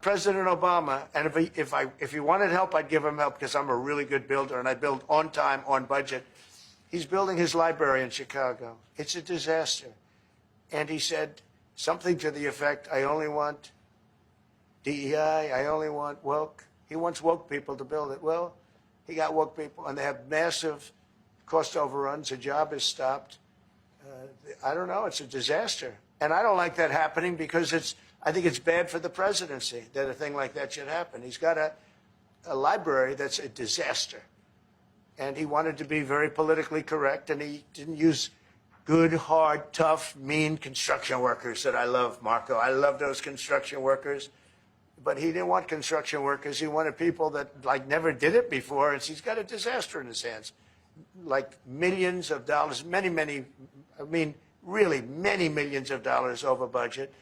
President Obama, and if he wanted help, I'd give him help because I'm a really good builder and I build on time, on budget. He's building his library in Chicago. It's a disaster. And he said something to the effect, I only want DEI, I only want woke. He wants woke people to build it. Well, he got woke people, and they have massive cost overruns. A job is stopped. I don't know. It's a disaster. And I don't like that happening because I think it's bad for the presidency that a thing like that should happen. He's got a library that's a disaster. And he wanted to be very politically correct, and he didn't use good, hard, tough, mean construction workers that I love, Marco. I love those construction workers. But he didn't want construction workers. He wanted people that, like, never did it before. And he's got a disaster in his hands. Like millions of dollars, really many millions of dollars over budget.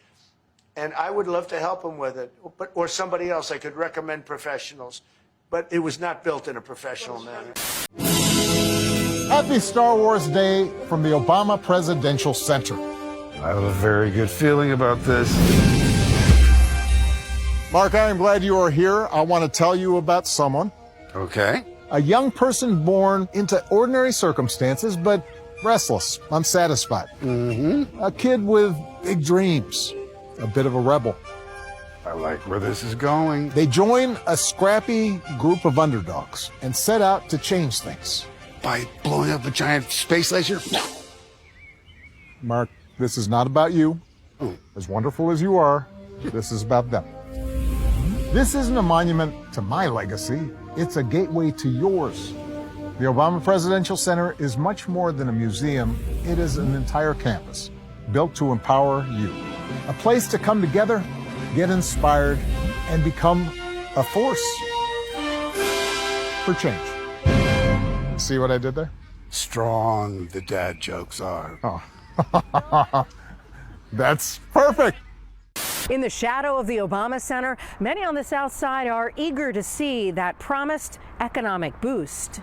And I would love to help him with it. Or somebody else. I could recommend professionals. But it was not built in a professional manner. Happy Star Wars Day from the Obama Presidential Center. I have a very good feeling about this. Mark, I am glad you are here. I want to tell you about someone. Okay. A young person born into ordinary circumstances, but restless, unsatisfied. A kid with big dreams, a bit of a rebel. I like where this is going. They join a scrappy group of underdogs and set out to change things. By blowing up a giant space laser? Mark, this is not about you. As wonderful as you are, this is about them. This isn't a monument to my legacy. It's a gateway to yours. The Obama Presidential Center is much more than a museum. It is an entire campus built to empower you. A place to come together, get inspired, and become a force for change. See what I did there? Strong the dad jokes are. Oh, that's perfect. In the shadow of the Obama Center, many on the South Side are eager to see that promised economic boost.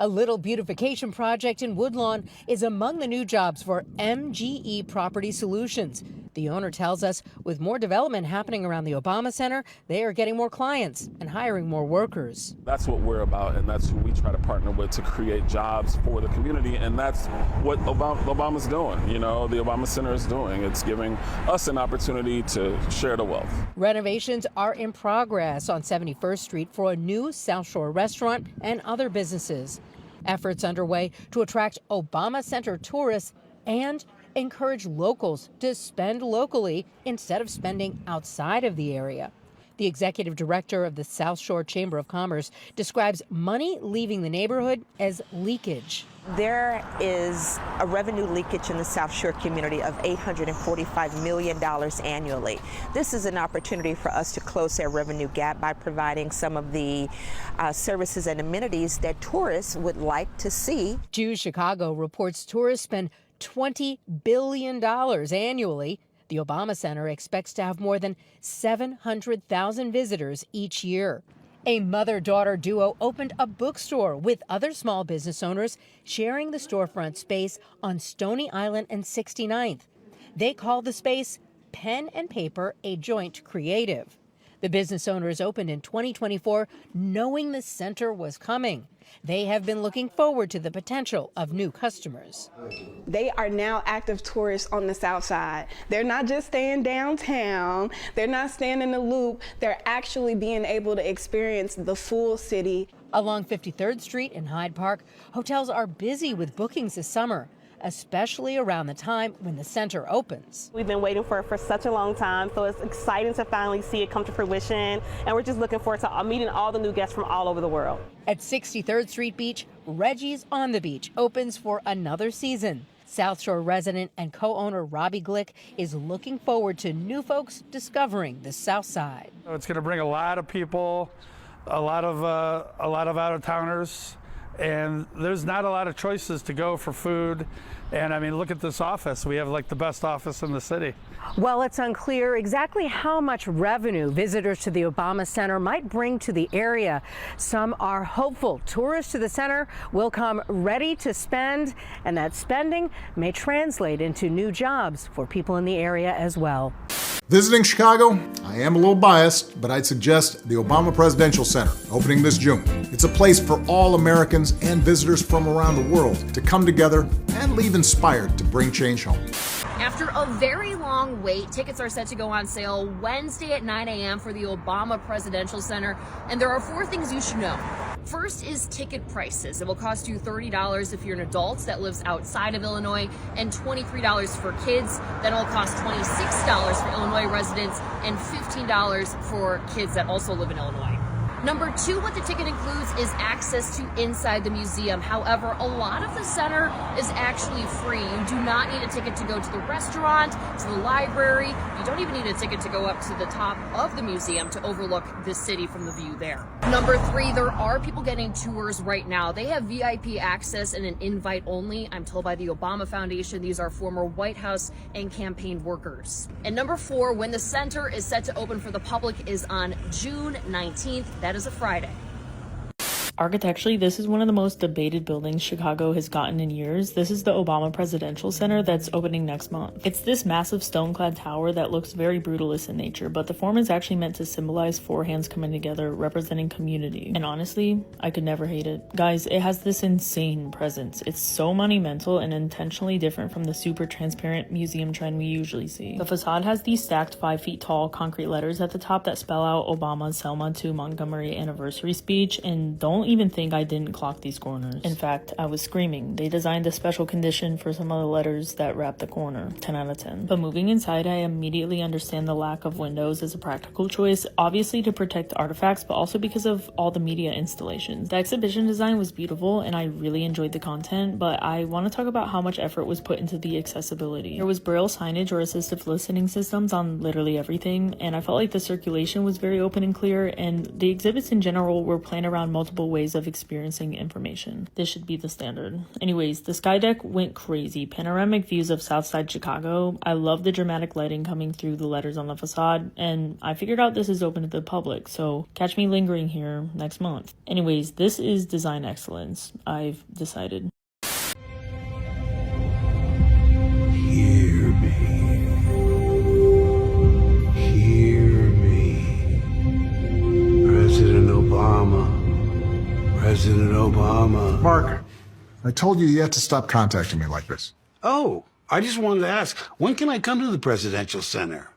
A little beautification project in Woodlawn is among the new jobs for MGE Property Solutions. The owner tells us with more development happening around the Obama Center, they are getting more clients and hiring more workers. That's what we're about, and that's who we try to partner with to create jobs for the community, and that's what Obama's doing. You know, the Obama Center is doing. It's giving us an opportunity to share the wealth. Renovations are in progress on 71st Street for a new South Shore restaurant and other businesses. Efforts underway to attract Obama Center tourists and encourage locals to spend locally instead of spending outside of the area. The executive director of the South Shore Chamber of Commerce describes money leaving the neighborhood as leakage. There is a revenue leakage in the South Shore community of $845 million annually. This is an opportunity for us to close that revenue gap by providing some of the services and amenities that tourists would like to see. Choose Chicago reports tourists spend $20 billion annually. The Obama Center expects to have more than 700,000 visitors each year. A mother-daughter duo opened a bookstore with other small business owners sharing the storefront space on Stony Island and 69th. They call the space Pen and Paper, a Joint Creative. The business owners opened in 2024 knowing the center was coming. They have been looking forward to the potential of new customers. They are now active tourists on the South Side. They're not just staying downtown. They're not staying in the Loop. They're actually being able to experience the full city. Along 53rd Street in Hyde Park, hotels are busy with bookings this summer, especially around the time when the center opens. We've been waiting for it for such a long time, so it's exciting to finally see it come to fruition, and we're just looking forward to meeting all the new guests from all over the world. At 63rd Street Beach, Reggie's on the Beach opens for another season. South Shore resident and co-owner Robbie Glick is looking forward to new folks discovering the South Side. It's going to bring a lot of people, a lot of out-of-towners, and there's not a lot of choices to go for food. And I mean, look at this office. We have like the best office in the city. Well, it's unclear exactly how much revenue visitors to the Obama Center might bring to the area. Some are hopeful tourists to the center will come ready to spend, and that spending may translate into new jobs for people in the area as well. Visiting Chicago, I am a little biased, but I'd suggest the Obama Presidential Center, opening this June. It's a place for all Americans and visitors from around the world to come together and leave inspired to bring change home. After a very long wait, tickets are set to go on sale Wednesday at 9 a.m. for the Obama Presidential Center, and there are 4 things you should know. First is ticket prices. It will cost you $30 if you're an adult that lives outside of Illinois, and $23 for kids. Then it will cost $26 for Illinois residents and $15 for kids that also live in Illinois. Number 2, what the ticket includes is access to inside the museum. However, a lot of the center is actually free. You do not need a ticket to go to the restaurant, to the library. You don't even need a ticket to go up to the top of the museum to overlook the city from the view there. Number 3, there are people getting tours right now. They have VIP access and an invite only. I'm told by the Obama Foundation, these are former White House and campaign workers. And number 4, when the center is set to open for the public is on June 19th. That is a Friday. Architecturally, this is one of the most debated buildings Chicago has gotten in years. This is the Obama Presidential Center that's opening next month. It's this massive stone-clad tower that looks very brutalist in nature, but the form is actually meant to symbolize 4 hands coming together, representing community. And honestly, I could never hate it. Guys, it has this insane presence. It's so monumental and intentionally different from the super transparent museum trend we usually see. The facade has these stacked 5 feet tall concrete letters at the top that spell out Obama's Selma to Montgomery anniversary speech, and don't even think I didn't clock these corners. In fact, I was screaming. They designed a special condition for some of the letters that wrap the corner. 10 out of 10. But moving inside, I immediately understand the lack of windows as a practical choice, obviously to protect artifacts, but also because of all the media installations. The exhibition design was beautiful and I really enjoyed the content, but I want to talk about how much effort was put into the accessibility. There was Braille signage or assistive listening systems on literally everything, and I felt like the circulation was very open and clear, and the exhibits in general were planned around multiple ways of experiencing information. This should be the standard. Anyways, the sky deck went crazy. Panoramic views of Southside Chicago. I love the dramatic lighting coming through the letters on the facade, and I figured out this is open to the public, so catch me lingering here next month. Anyways, this is design excellence, I've decided. Hear me. Hear me. President Obama. President Obama. Mark, I told you had to stop contacting me like this. Oh, I just wanted to ask, when can I come to the Presidential Center?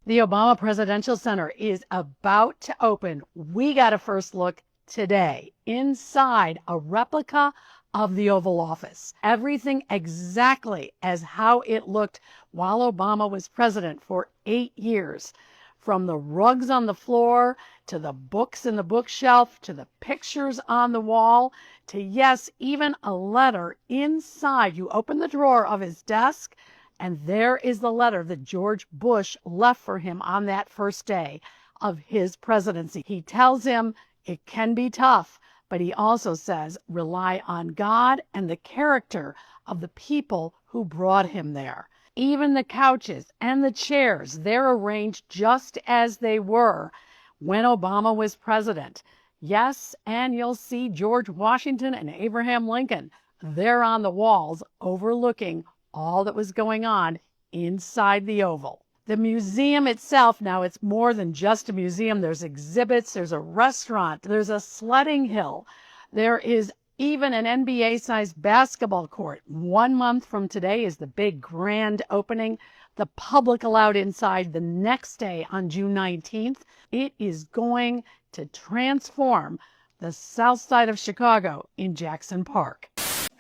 The Obama Presidential Center is about to open. We got a first look today inside a replica of the Oval Office. Everything exactly as how it looked while Obama was president for 8 years. From the rugs on the floor, to the books in the bookshelf, to the pictures on the wall, to yes, even a letter inside. You open the drawer of his desk, and there is the letter that George Bush left for him on that first day of his presidency. He tells him it can be tough, but he also says rely on God and the character of the people who brought him there. Even the couches and the chairs, they're arranged just as they were when Obama was president. Yes, and you'll see George Washington and Abraham Lincoln. They're on the walls overlooking all that was going on inside the Oval. The museum itself, now it's more than just a museum. There's exhibits, there's a restaurant, there's a sledding hill. There is even an NBA-sized basketball court. 1 month from today is the big grand opening. The public allowed inside the next day on June 19th. It is going to transform the south side of Chicago in Jackson Park.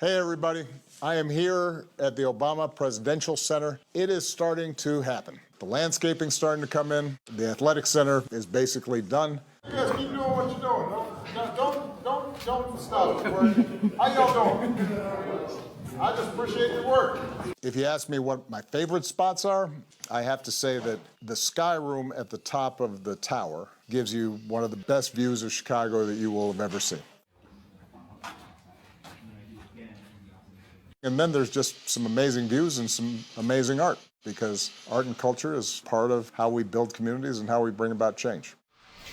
Hey everybody, I am here at the Obama Presidential Center. It is starting to happen. The landscaping's starting to come in. The athletic center is basically done. You guys keep doing what you're doing. Don't stop working. How y'all doing? I just appreciate your work. If you ask me what my favorite spots are, I have to say that the sky room at the top of the tower gives you one of the best views of Chicago that you will have ever seen. And then there's just some amazing views and some amazing art, because art and culture is part of how we build communities and how we bring about change.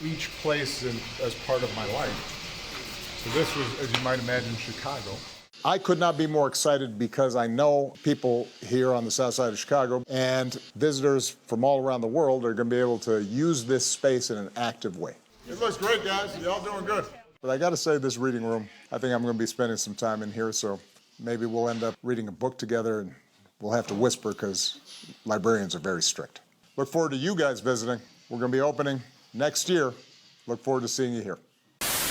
Each place as part of my life So this was, as you might imagine, Chicago. I could not be more excited because I know people here on the south side of Chicago and visitors from all around the world are going to be able to use this space in an active way. It looks great, guys. Y'all doing good. But I got to say, this reading room, I think I'm going to be spending some time in here, so maybe we'll end up reading a book together, and we'll have to whisper because librarians are very strict. Look forward to you guys visiting. We're going to be opening next year. Look forward to seeing you here.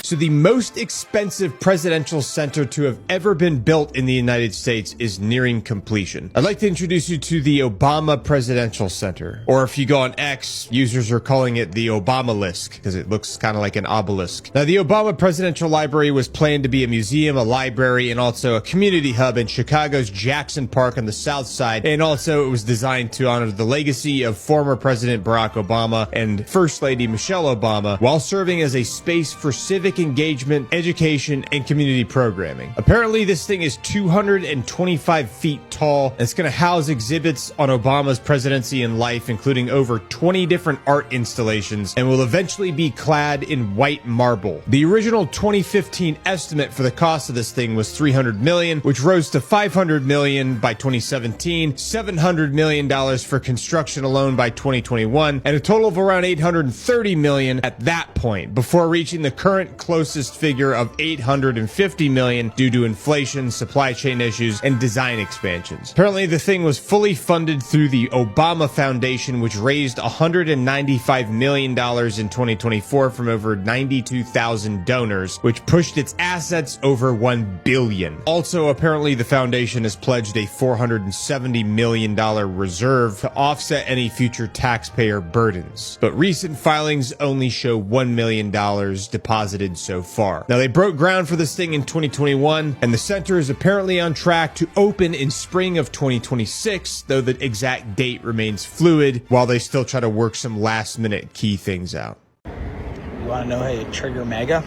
So the most expensive presidential center to have ever been built in the United States is nearing completion. I'd like to introduce you to the Obama Presidential Center. Or if you go on X, users are calling it the Obamalisk because it looks kind of like an obelisk. Now, the Obama Presidential Library was planned to be a museum, a library, and also a community hub in Chicago's Jackson Park on the south side. And also it was designed to honor the legacy of former President Barack Obama and First Lady Michelle Obama while serving as a space for civic engagement, education, and community programming. Apparently, this thing is 225 feet tall. It's going to house exhibits on Obama's presidency and life, including over 20 different art installations, and will eventually be clad in white marble. The original 2015 estimate for the cost of this thing was $300 million, which rose to $500 million by 2017, $700 million for construction alone by 2021, and a total of around $830 million at that point, before reaching the current closest figure of $850 million due to inflation, supply chain issues, and design expansions. Apparently, the thing was fully funded through the Obama Foundation, which raised $195 million in 2024 from over 92,000 donors, which pushed its assets over $1 billion. Also, apparently, the foundation has pledged a $470 million reserve to offset any future taxpayer burdens. But recent filings only show $1 million deposited so far. Now, they broke ground for this thing in 2021, and the center is apparently on track to open in spring of 2026, though the exact date remains fluid while they still try to work some last-minute key things out. You want to know how you trigger MAGA?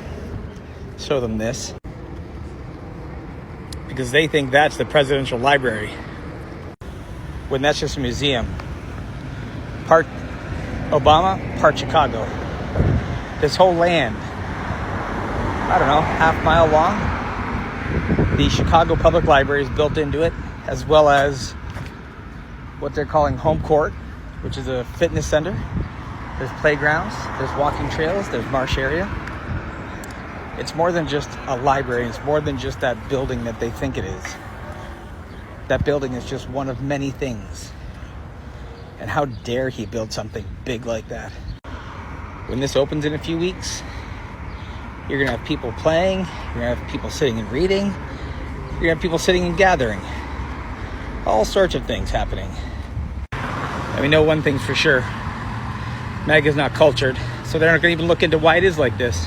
Show them this. Because they think that's the presidential library, when that's just a museum. Part Obama, part Chicago. This whole land, I don't know, half-mile long. The Chicago Public Library is built into it, as well as what they're calling home court, which is a fitness center. There's playgrounds, there's walking trails, there's marsh area. It's more than just a library. It's more than just that building that they think it is. That building is just one of many things. And how dare he build something big like that? When this opens in a few weeks, you're going to have people playing, you're going to have people sitting and reading, you're going to have people sitting and gathering. All sorts of things happening. And we know one thing's for sure. MAGA's not cultured, so they're not going to even look into why it is like this.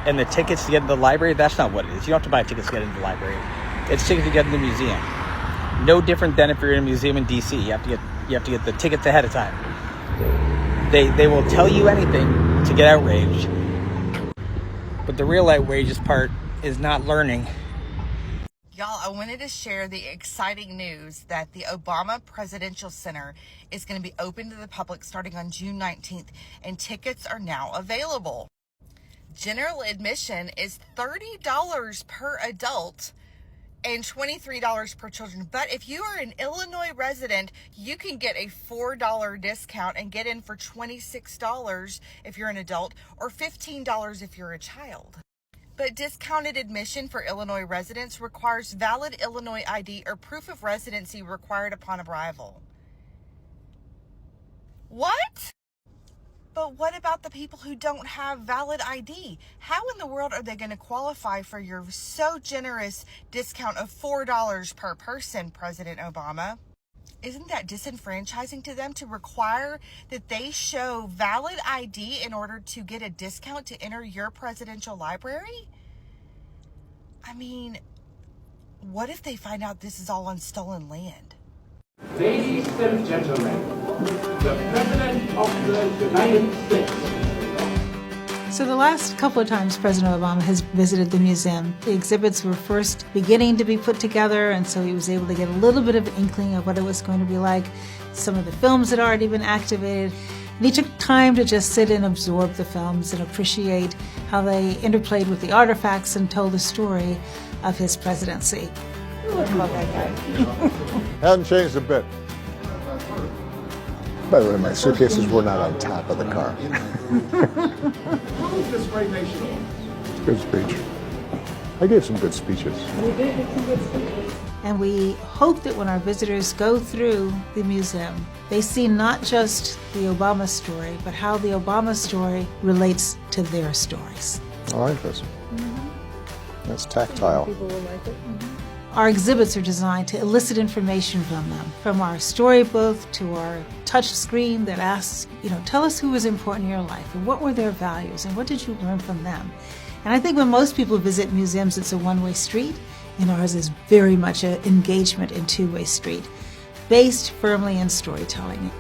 And the tickets to get into the library, that's not what it is. You don't have to buy tickets to get into the library. It's tickets to get into the museum. No different than if you're in a museum in DC. You have to get the tickets ahead of time. They will tell you anything to get outraged. But the real outrageous part is not learning. Y'all, I wanted to share the exciting news that the Obama Presidential Center is going to be open to the public starting on June 19th, and tickets are now available. General admission is $30 per adult and $23 per children. But if you are an Illinois resident, you can get a $4 discount and get in for $26 if you're an adult or $15 if you're a child. But discounted admission for Illinois residents requires valid Illinois ID or proof of residency required upon arrival. What? But what about the people who don't have valid ID? How in the world are they going to qualify for your so generous discount of $4 per person, President Obama? Isn't that disenfranchising to them to require that they show valid ID in order to get a discount to enter your presidential library? I mean, what if they find out this is all on stolen land? Ladies and gentlemen, the President of the United States. So the last couple of times President Obama has visited the museum, the exhibits were first beginning to be put together, and so he was able to get a little bit of inkling of what it was going to be like. Some of the films had already been activated, And he took time to just sit and absorb the films and appreciate how they interplayed with the artifacts and told the story of his presidency. Hasn't changed a bit. By the way, my suitcases were not on top of the car. Good speech. I gave some good speeches. And we hope that when our visitors go through the museum, they see not just the Obama story, but how the Obama story relates to their stories. I like this. That's tactile. Our exhibits are designed to elicit information from them, from our storybook to our touch screen that asks, tell us who was important in your life and what were their values and what did you learn from them. And I think when most people visit museums, it's a one-way street, and ours is very much an engagement and two-way street, based firmly in storytelling.